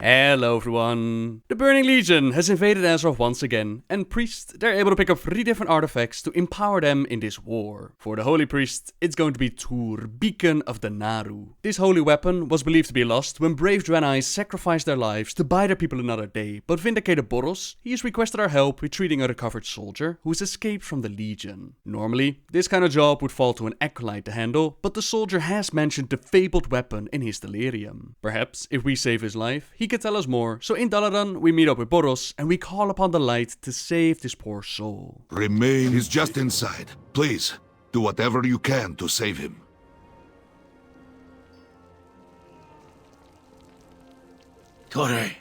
Hello everyone! The Burning Legion has invaded Azeroth once again, and priests, they're able to pick up 3 different artifacts to empower them in this war. For the Holy Priest, it's going to be Tuure, Beacon of the Naaru. This holy weapon was believed to be lost when brave Draenei sacrificed their lives to buy their people another day, but vindicated Boros, he has requested our help retrieving a recovered soldier who has escaped from the Legion. Normally, this kind of job would fall to an acolyte to handle, but the soldier has mentioned the fabled weapon in his delirium. Perhaps, if we save his life, he can tell us more, so in Dalaran we meet up with Boros and we call upon the light to save this poor soul. Remain. He's just inside. Please, do whatever you can to save him. Tuure,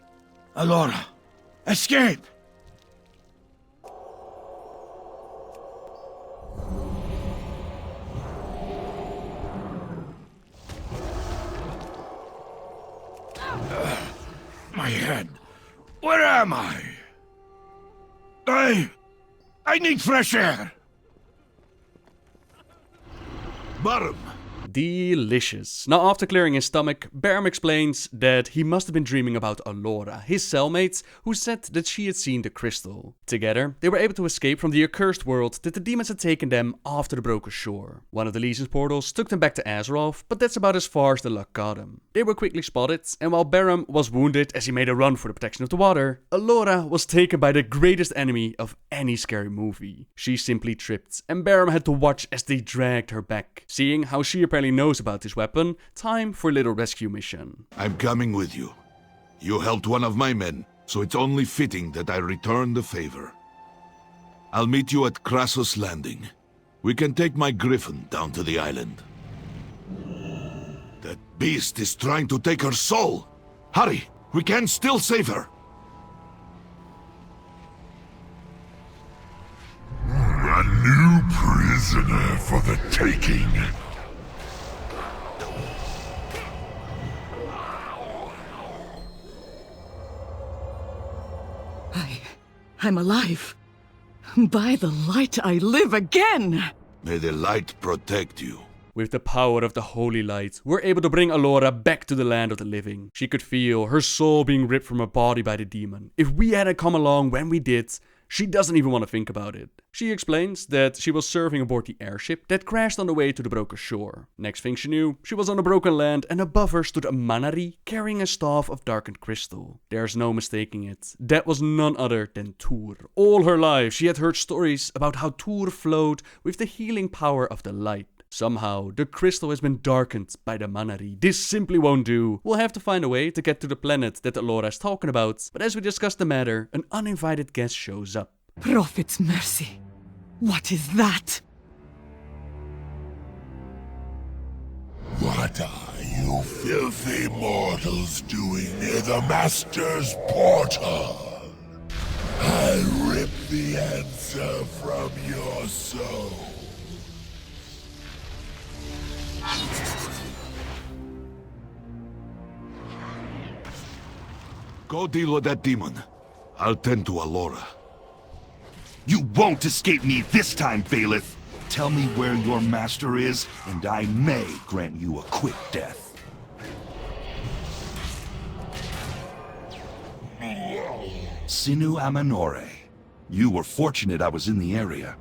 Allora, escape! My head. Where am I? I need fresh air. Barum! Delicious. Now, after clearing his stomach, Barum explains that he must have been dreaming about Allora, his cellmate, who said that she had seen the crystal. Together, they were able to escape from the accursed world that the demons had taken them after the broken shore. One of the Legion's portals took them back to Azeroth, but that's about as far as the luck got them. They were quickly spotted, and while Barum was wounded as he made a run for the protection of the water, Allora was taken by the greatest enemy of any scary movie. She simply tripped, and Barum had to watch as they dragged her back. Seeing how she apparently knows about this weapon, time for a little rescue mission. I'm coming with you. You helped one of my men, so it's only fitting that I return the favor. I'll meet you at Krasos Landing. We can take my griffin down to the island. That beast is trying to take her soul! Hurry! We can still save her! A new prisoner for the taking. I'm alive. By the light, I live again! May the light protect you. With the power of the holy light, we're able to bring Allora back to the land of the living. She could feel her soul being ripped from her body by the demon. If we hadn't come along when we did, she doesn't even want to think about it. She explains that she was serving aboard the airship that crashed on the way to the broken shore. Next thing she knew, she was on a broken land and above her stood a Manari carrying a staff of darkened crystal. There's no mistaking it. That was none other than Tuure. All her life she had heard stories about how Tuure flowed with the healing power of the light. Somehow, the crystal has been darkened by the Manari. This simply won't do. We'll have to find a way to get to the planet that Allora is talking about. But as we discuss the matter, an uninvited guest shows up. Prophet's mercy. What is that? What are you filthy mortals doing near the Master's portal? I rip the answer from your soul. Go deal with that demon. I'll tend to Allora. You won't escape me this time, Bailiff! Tell me where your master is, and I may grant you a quick death. Sinu Amanore. You were fortunate I was in the area.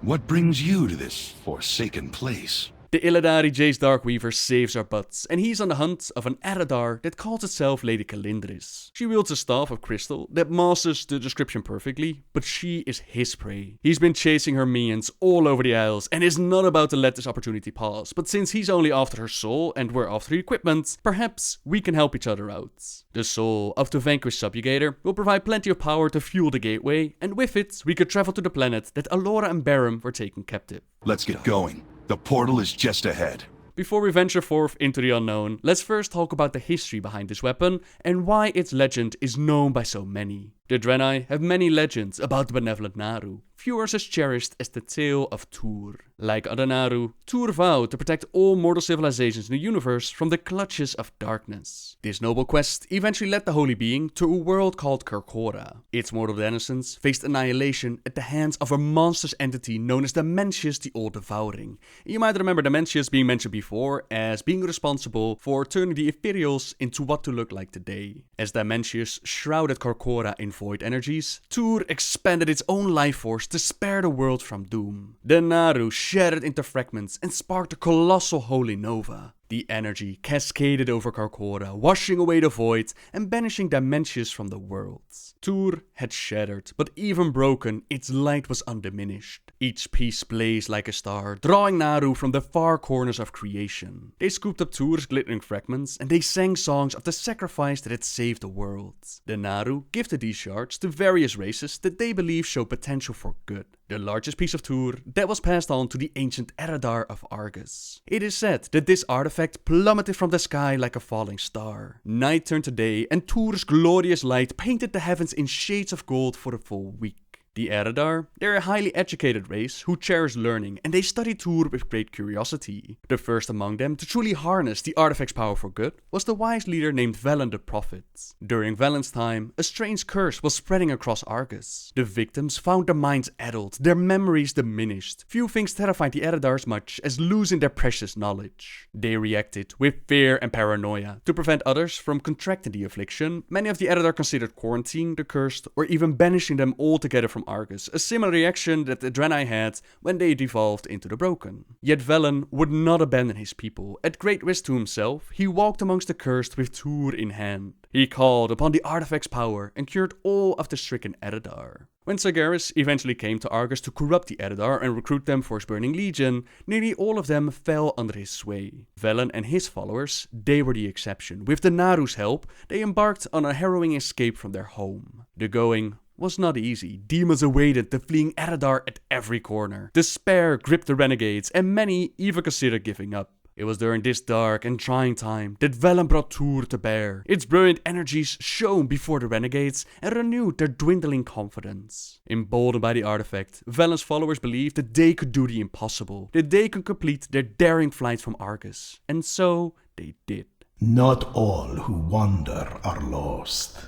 What brings you to this forsaken place? The Illidari Jace Darkweaver saves our butts, and he's on the hunt of an Eredar that calls itself Lady Calindris. She wields a staff of crystal that masters the description perfectly, but she is his prey. He's been chasing her minions all over the Isles and is not about to let this opportunity pass, but since he's only after her soul and we're after equipment, perhaps we can help each other out. The soul of the vanquished subjugator will provide plenty of power to fuel the gateway, and with it, we could travel to the planet that Allora and Barum were taken captive. Let's get going. The portal is just ahead. Before we venture forth into the unknown, let's first talk about the history behind this weapon and why its legend is known by so many. The Draenei have many legends about the benevolent Naaru. few are as cherished as the tale of Tuure. Like other Naaru, Tuure vowed to protect all mortal civilizations in the universe from the clutches of darkness. This noble quest eventually led the holy being to a world called Karkora. Its mortal denizens faced annihilation at the hands of a monstrous entity known as the Mencius the All-Devouring. You might remember the Mencius being mentioned before as being responsible for turning the Ethereals into what to look like today. As the Mencius shrouded Karkora in void energies, Tuure expanded its own life force to spare the world from doom. The Naaru shattered into fragments and sparked a colossal holy nova. The energy cascaded over Karkora, washing away the void and banishing the Mencius from the world. Tuure had shattered, but even broken, its light was undiminished. Each piece blazed like a star, drawing Naaru from the far corners of creation. They scooped up Tuure's glittering fragments, and they sang songs of the sacrifice that had saved the world. The Naaru gifted these shards to various races that they believe show potential for good. The largest piece of Tuure that was passed on to the ancient Eredar of Argus. It is said that this artifact plummeted from the sky like a falling star. Night turned to day, and Tuure's glorious light painted the heavens in shades of gold for a full week. The Eredar, they're a highly educated race who cherish learning, and they study Tuure with great curiosity. The first among them to truly harness the artifact's power for good was the wise leader named Velen the Prophet. During Velen's time, a strange curse was spreading across Argus. The victims found their minds addled, their memories diminished. Few things terrified the Eredar as much as losing their precious knowledge. They reacted with fear and paranoia. To prevent others from contracting the affliction, many of the Eredar considered quarantining the cursed or even banishing them altogether from Argus, a similar reaction that the Draenei had when they devolved into the Broken. Yet Velen would not abandon his people. At great risk to himself, he walked amongst the cursed with Tuure in hand. He called upon the artifact's power and cured all of the stricken Eredar. When Sargeras eventually came to Argus to corrupt the Eredar and recruit them for his burning legion, nearly all of them fell under his sway. Velen and his followers, they were the exception. With the Naaru's help, they embarked on a harrowing escape from their home. The going was not easy. Demons awaited the fleeing Eredar at every corner. Despair gripped the renegades, and many even considered giving up. It was during this dark and trying time that Velen brought Tuure to bear. Its brilliant energies shone before the renegades and renewed their dwindling confidence. Emboldened by the artifact, Velen's followers believed that they could do the impossible, that they could complete their daring flight from Argus. And so they did. Not all who wander are lost.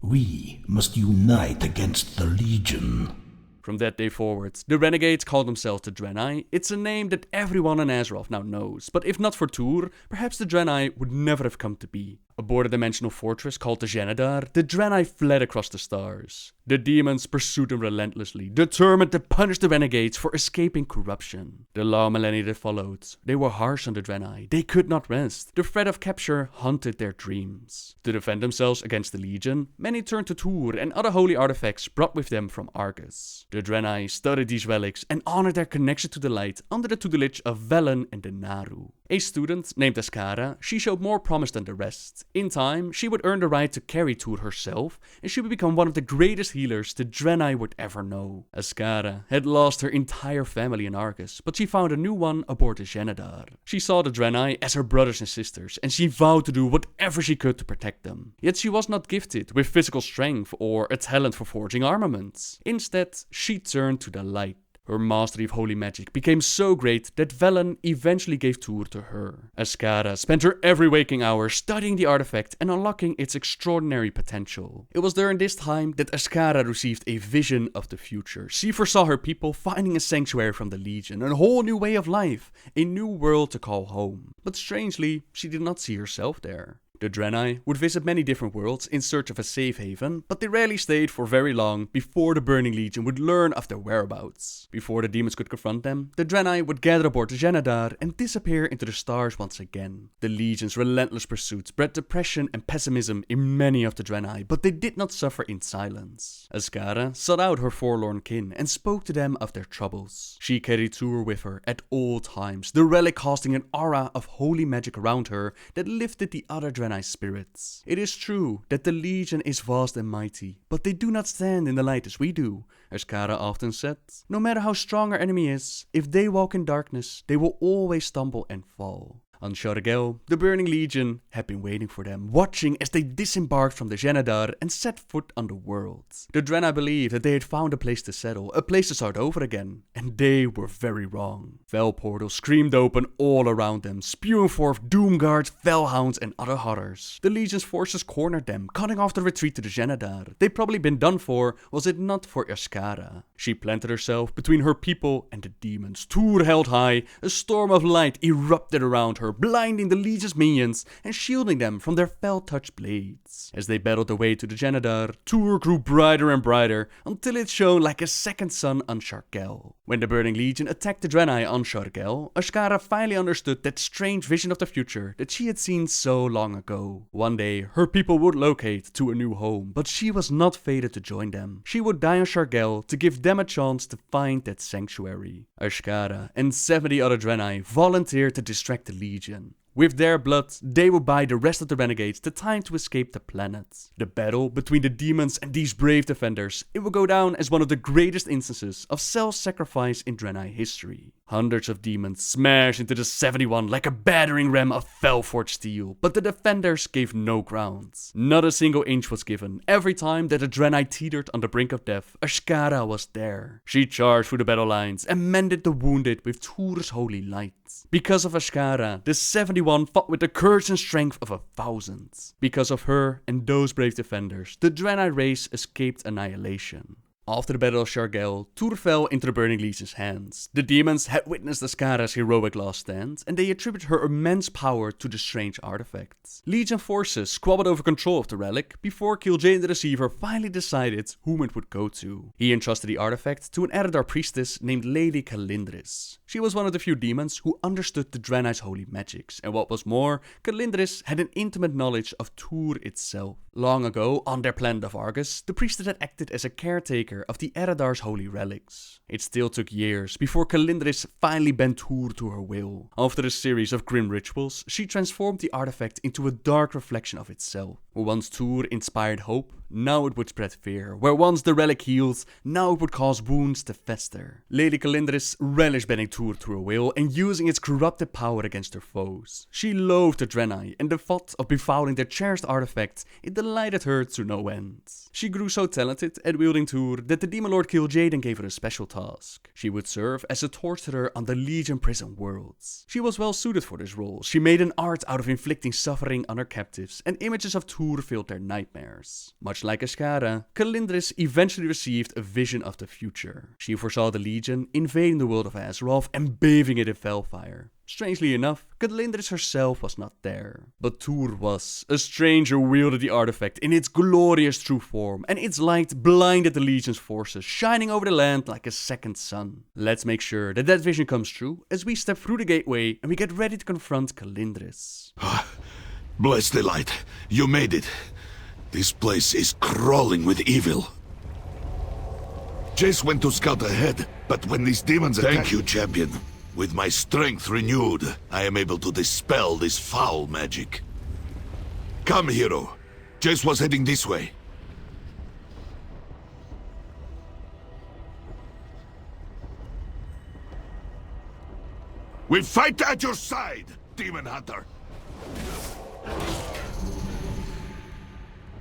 We must unite against the Legion. From that day forward, the renegades called themselves the Draenei. It's a name that everyone in Azeroth now knows, but if not for Tuure, perhaps the Draenei would never have come to be. Aboard a dimensional fortress called the Genedar, the Draenei fled across the stars. The demons pursued them relentlessly, determined to punish the renegades for escaping corruption. The long millennia that followed, they were harsh on the Draenei. They could not rest. The threat of capture haunted their dreams. To defend themselves against the Legion, many turned to Tuure and other holy artifacts brought with them from Argus. The Draenei studied these relics and honored their connection to the light under the tutelage of Velen and the Naaru. A student named Ashara, she showed more promise than the rest. In time, she would earn the right to carry Tuure herself, and she would become one of the greatest healers the Draenei would ever know. Ashara had lost her entire family in Argus, but she found a new one aboard the Genedar. She saw the Draenei as her brothers and sisters, and she vowed to do whatever she could to protect them. Yet she was not gifted with physical strength or a talent for forging armaments. Instead, she turned to the light. Her mastery of holy magic became so great that Velen eventually gave Tuure to her. Ashara spent her every waking hour studying the artifact and unlocking its extraordinary potential. It was during this time that Ashara received a vision of the future. She foresaw her people finding a sanctuary from the Legion, a whole new way of life, a new world to call home. But strangely, she did not see herself there. The Draenei would visit many different worlds in search of a safe haven, but they rarely stayed for very long before the Burning Legion would learn of their whereabouts. Before the demons could confront them, the Draenei would gather aboard the Genedar and disappear into the stars once again. The Legion's relentless pursuit bred depression and pessimism in many of the Draenei, but they did not suffer in silence. Ashara sought out her forlorn kin and spoke to them of their troubles. She carried Tuure with her at all times, the relic casting an aura of holy magic around her that lifted the other Draenei spirits. It is true that the Legion is vast and mighty, but they do not stand in the light as we do. Ashara often said, no matter how strong our enemy is, if they walk in darkness, they will always stumble and fall. On Shargel, the Burning Legion had been waiting for them, watching as they disembarked from the Xenadar and set foot on the world. The Draenei believed that they had found a place to settle, a place to start over again, and they were very wrong. Fel portals screamed open all around them, spewing forth Doomguards, Felhounds, and other horrors. The Legion's forces cornered them, cutting off the retreat to the Xenadar. They'd probably been done for, was it not for Ashara. She planted herself between her people and the demons. Tuure held high, a storm of light erupted around her, blinding the Legion's minions and shielding them from their fel-touched blades. As they battled their way to the Xenadar, Tuure grew brighter and brighter until it shone like a second sun on Shargel. When the Burning Legion attacked the Draenei on Shargel, Ashara finally understood that strange vision of the future that she had seen so long ago. One day, her people would locate to a new home, but she was not fated to join them. She would die on Shargel to give them a chance to find that sanctuary. Ashara and 70 other Draenei volunteered to distract the Legion. With their blood, they would buy the rest of the renegades the time to escape the planet. The battle between the demons and these brave defenders, it would go down as one of the greatest instances of self-sacrifice in Draenei history. Hundreds of demons smashed into the 71 like a battering ram of fel-forged steel, but the defenders gave no ground. Not a single inch was given. Every time that the Draenei teetered on the brink of death, Ashara was there. She charged through the battle lines and mended the wounded with Tuure's holy light. Because of Ashara, the 71 fought with the courage and strength of 1,000. Because of her and those brave defenders, the Draenei race escaped annihilation. After the Battle of Shargel, Tuure fell into the Burning Legion's hands. The demons had witnessed Ashara's heroic last stand, and they attributed her immense power to the strange artifact. Legion forces squabbled over control of the relic before Kil'jaeden the Deceiver finally decided whom it would go to. He entrusted the artifact to an Eredar priestess named Lady Calindris. She was one of the few demons who understood the Draenei's holy magics, and what was more, Calindris had an intimate knowledge of Tuure itself. Long ago, on their planet of Argus, the priestess had acted as a caretaker of the Eredar's holy relics. It still took years before Calindris finally bent Tuure to her will. After a series of grim rituals, she transformed the artifact into a dark reflection of itself. Where once Tuure inspired hope, now it would spread fear. Where once the relic healed, now it would cause wounds to fester. Lady Calindris relished bending Tuure to her will and using its corrupted power against her foes. She loathed the Draenei, and the thought of befouling their cherished artifact, it delighted her to no end. She grew so talented at wielding Tuure that the Demon Lord Kil'jaeden gave her a special task. She would serve as a torturer on the Legion prison worlds. She was well suited for this role. She made an art out of inflicting suffering on her captives, and images of Tuure filled their nightmares. Much like Ashara, Calindris eventually received a vision of the future. She foresaw the Legion invading the world of Azeroth and bathing it in felfire. Strangely enough, Calindris herself was not there. But Tuure was. A stranger wielded the artifact in its glorious true form, and its light blinded the Legion's forces, shining over the land like a second sun. Let's make sure that that vision comes true as we step through the gateway and we get ready to confront Calindris. Bless the light. You made it. This place is crawling with evil. Jace went to scout ahead, but when these demons attacked... Thank you, champion. With my strength renewed, I am able to dispel this foul magic. Come, hero. Jace was heading this way. We fight at your side, Demon Hunter.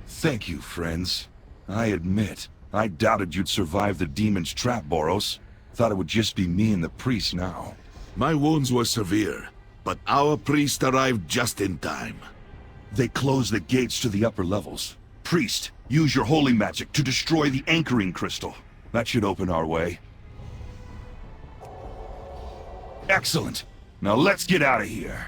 Thank you, friends. I admit, I doubted you'd survive the demon's trap, Boros. Thought it would just be me and the priest now. My wounds were severe, but our priest arrived just in time. They closed the gates to the upper levels. Priest, use your holy magic to destroy the anchoring crystal. That should open our way. Excellent. Now let's get out of here.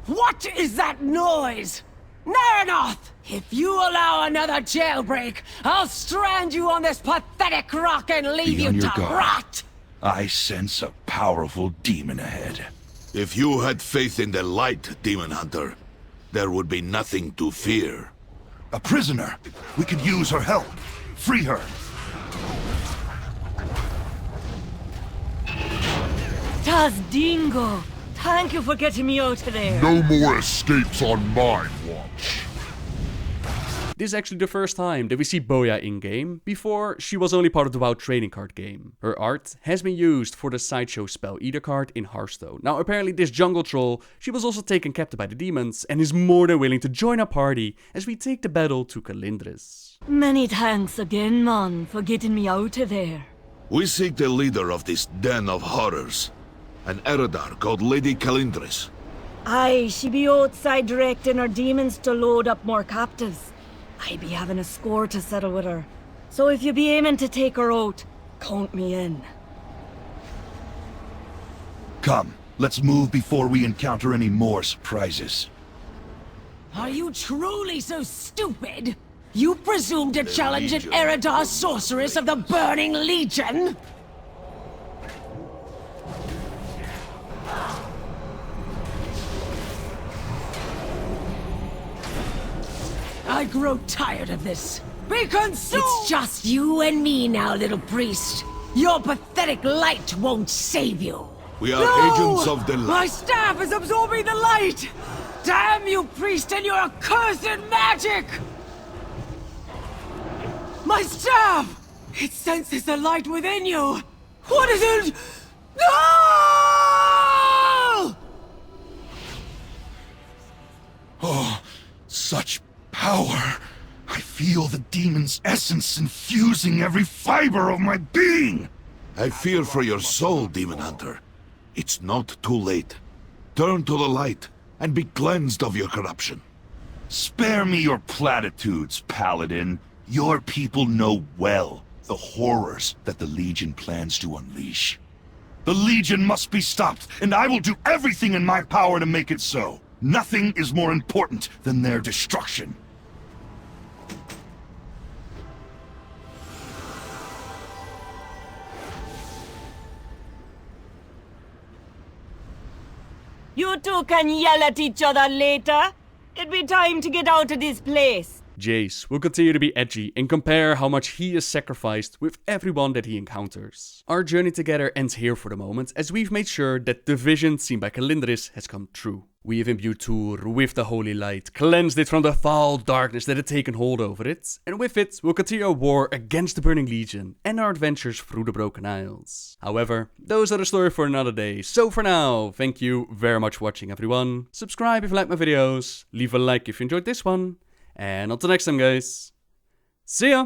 What is that noise? Naranoth! If you allow another jailbreak, I'll strand you on this pathetic rock and leave you to rot! I sense a powerful demon ahead. If you had faith in the light, Demon Hunter, there would be nothing to fear. A prisoner! We could use her help. Free her! Taz Dingo! Thank you for getting me out of there. No more escapes on my watch. This is actually the first time that we see Boya in-game. Before, she was only part of the WoW trading card game. Her art has been used for the sideshow spell Eater card in Hearthstone. Now apparently this jungle troll, she was also taken captive by the demons and is more than willing to join our party as we take the battle to Calindris. Many thanks again, man, for getting me out of there. We seek the leader of this den of horrors, an Eredar called Lady Calindris. Aye, she be outside directing her demons to load up more captives. I be having a score to settle with her. So if you be aiming to take her out, count me in. Come, let's move before we encounter any more surprises. Are you truly so stupid? You presume to challenge an Eredar sorceress of the Burning Legion? I grow tired of this. Be consumed! It's just you and me now, little priest. Your pathetic light won't save you. We are agents of the light. My staff is absorbing the light! Damn you, priest, and your accursed magic! My staff! It senses the light within you! What is it? No! Oh, such power! I feel the demon's essence infusing every fiber of my being! I fear for your soul, Demon Hunter. It's not too late. Turn to the light and be cleansed of your corruption. Spare me your platitudes, Paladin. Your people know well the horrors that the Legion plans to unleash. The Legion must be stopped, and I will do everything in my power to make it so. Nothing is more important than their destruction. You two can yell at each other later. It'd be time to get out of this place. Jace will continue to be edgy and compare how much he is sacrificed with everyone that he encounters. Our journey together ends here for the moment, as we've made sure that the vision seen by Calindris has come true. We have imbued Tuure with the holy light, cleansed it from the foul darkness that had taken hold over it, and with it we'll continue our war against the Burning Legion and our adventures through the Broken Isles. However, those are the story for another day, so for now, thank you very much for watching everyone. Subscribe if you like my videos, leave a like if you enjoyed this one, and until next time guys, see ya!